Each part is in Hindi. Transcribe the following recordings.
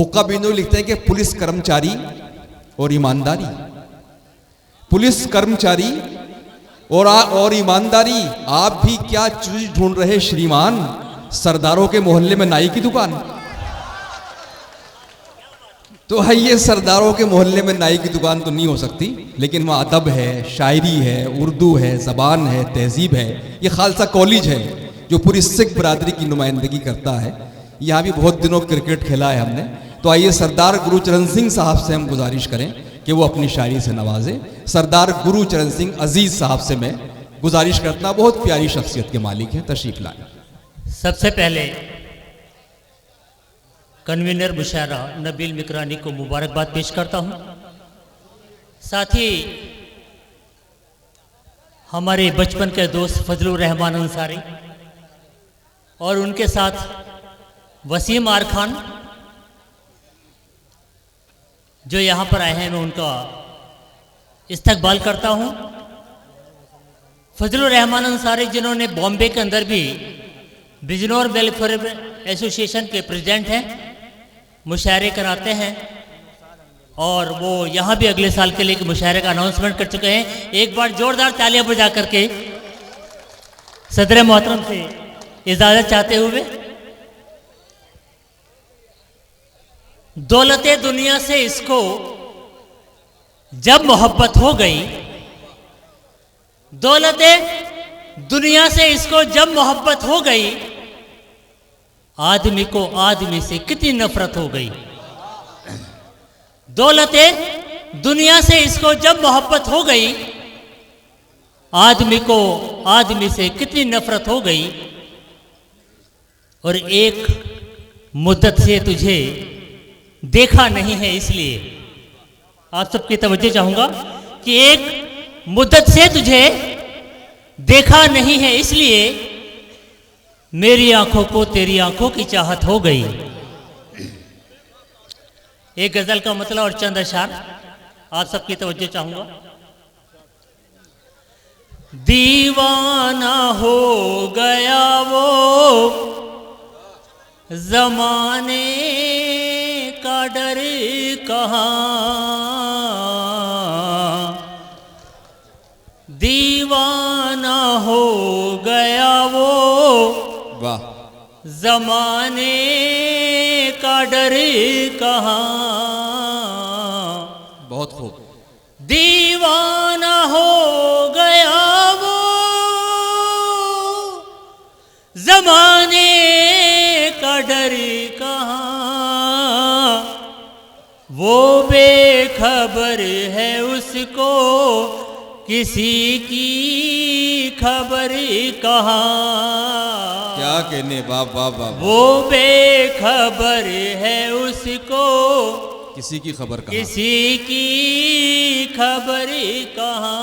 हुक्का बिंदु लिखते हैं कि पुलिस कर्मचारी और ईमानदारी, पुलिस कर्मचारी और ईमानदारी, आप भी क्या चीज ढूंढ रहे श्रीमान, सरदारों के मोहल्ले में नाई की दुकान। तो है ये सरदारों के मोहल्ले में नाई की दुकान तो नहीं हो सकती, लेकिन वहाँ अदब है, शायरी है, उर्दू है, ज़बान है, तहजीब है। ये खालसा कॉलेज है जो पूरी सिख बरादरी की नुमाइंदगी करता है। यहाँ भी बहुत दिनों क्रिकेट खेला है हमने। तो आइए सरदार गुरुचरण सिंह साहब से हम गुजारिश करें कि वो अपनी शायरी से नवाजें। सरदार गुरुचरण सिंह अजीज साहब से मैं गुजारिश करता, बहुत प्यारी शख्सियत के मालिक हैं, तशरीफ लाएं। सबसे पहले कन्वीनर मुशायरा नबील मिकरानी को मुबारकबाद पेश करता हूं। साथ ही हमारे बचपन के दोस्त फजलुर रहमान अंसारी और उनके साथ वसीम आर खान जो यहाँ पर आए हैं, मैं उनका इस्तकबाल करता हूँ। फजलुर रहमान अंसारी जिन्होंने बॉम्बे के अंदर भी बिजनौर वेलफेयर एसोसिएशन के प्रेसिडेंट हैं, मुशायरे कराते हैं और वो यहाँ भी अगले साल के लिए मुशायरे का अनाउंसमेंट कर चुके हैं। एक बार जोरदार तालियां बजा करके सदर मोहतरम से इजाज़त चाहते हुए, दौलते दुनिया से इसको जब मोहब्बत हो गई, दौलते दुनिया से इसको जब मोहब्बत हो गई, आदमी को आदमी से कितनी नफरत हो गई। दौलते दुनिया से इसको जब मोहब्बत हो गई, आदमी को आदमी से कितनी नफरत हो गई। और एक मुद्दत से तुझे देखा नहीं है, इसलिए आप सबकी तवज्जो चाहूंगा कि एक मुद्दत से तुझे देखा नहीं है, इसलिए मेरी आंखों को तेरी आंखों की चाहत हो गई। एक गजल का मतलब और चंद अशार आप सबकी तवज्जो चाहूंगा। दीवाना हो गया वो जमाने का डर कहाँ, दीवाना हो गया वो जमाने का डर कहाँ। बहुत खूब। दीवाना हो गया वो जमाने का डर कहाँ, वो बेखबर है उसको किसी की खबर कहाँ। क्या कहने, बाप बाप बाप। वो बेखबर है उसको किसी की खबर कहाँ, किसी की खबर कहाँ।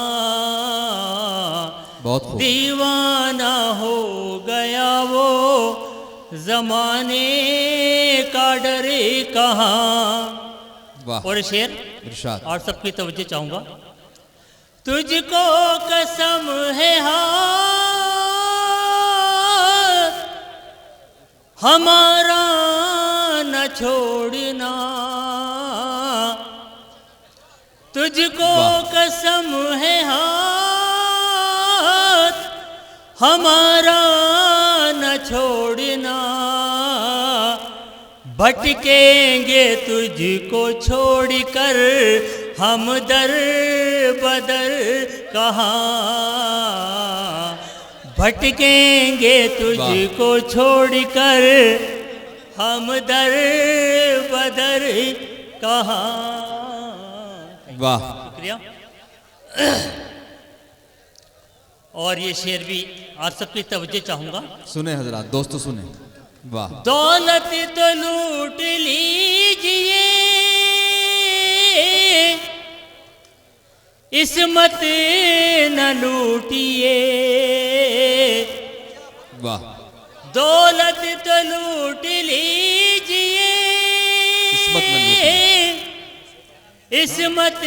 बहुत खूब। दीवाना हो गया वो जमाने का डर कहाँ। वाह। और शेर इरशाद। और सबकी तवज्जो चाहूंगा। तुझको कसम है हमारा न छोड़ना, तुझको कसम है हाथ हमारा न छोड़ना। भटकेंगे तुझको छोड़कर हम दर बदर कहाँ। भटकेंगे तुझको छोड़कर हम दर बदर कहाँ। वाह, शुक्रिया। और ये शेर भी आप सबकी तवज्जो चाहूंगा। सुने हजरात, दोस्तों सुने। वाह। दौलत तो लूट लीजिए, इस्मत न लूटिए। वाह। दौलत तो लूट लीजिए, इस्मत न लूटिए। इस्मत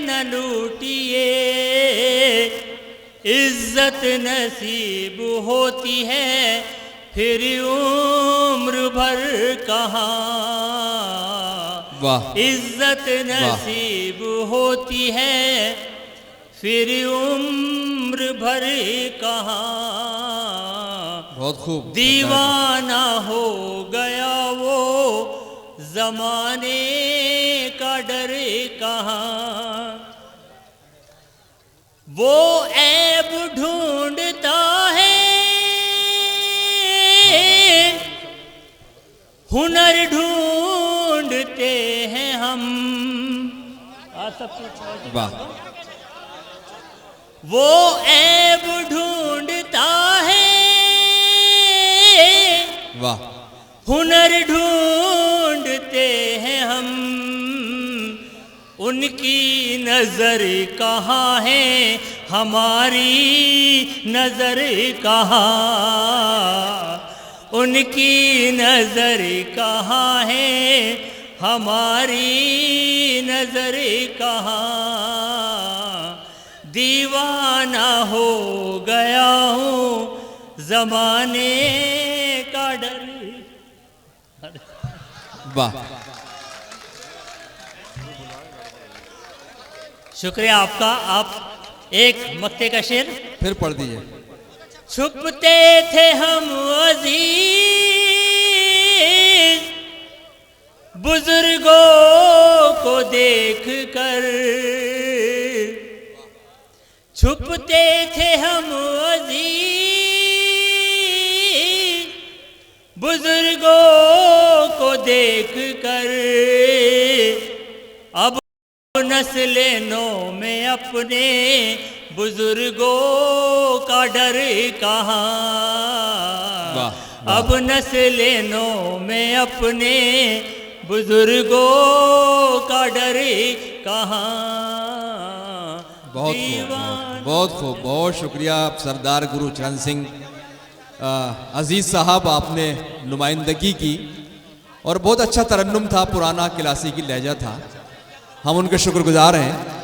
न लूटिए। इज्जत नसीब होती है फिर उम्र भर कहाँ वाह इज्जत नसीब होती है, फिर उम्र भर कहाँ बहुत खूब। दीवाना हो गया वो जमाने का डर कहाँ, वो ऐब ढूंढता है हुनर ढूंढते हैं हम। वाह वो ऐब ढूंढता है वाह हुनर ढूंढते हैं हम, उनकी नजर कहाँ है हमारी नजर कहाँ, उनकी नजर कहाँ है हमारी नजर कहाँ, दीवाना हो गया हूँ जमाने का डर। वाह शुक्रिया आपका। आप एक मक्ते का शेर फिर पढ़ दीजिए। छुपते थे हम अजीज बुजुर्गों को देख कर, छुपते थे हम अजीज बुजुर्गों को देख कर, अब नस्ले नो में अपने बुजुर्गों का डर कहाँ, अब नस्ले नो में अपने बुजुर्गों का डर कहाँ। बहुत खूब, बहुत खूब, बहुत शुक्रिया सरदार गुरचरण सिंह अजीज़ साहब, आपने नुमाइंदगी की और बहुत अच्छा तरन्नुम था, पुराना क्लासिकी लहजा था, हम उनके शुक्रगुजार हैं।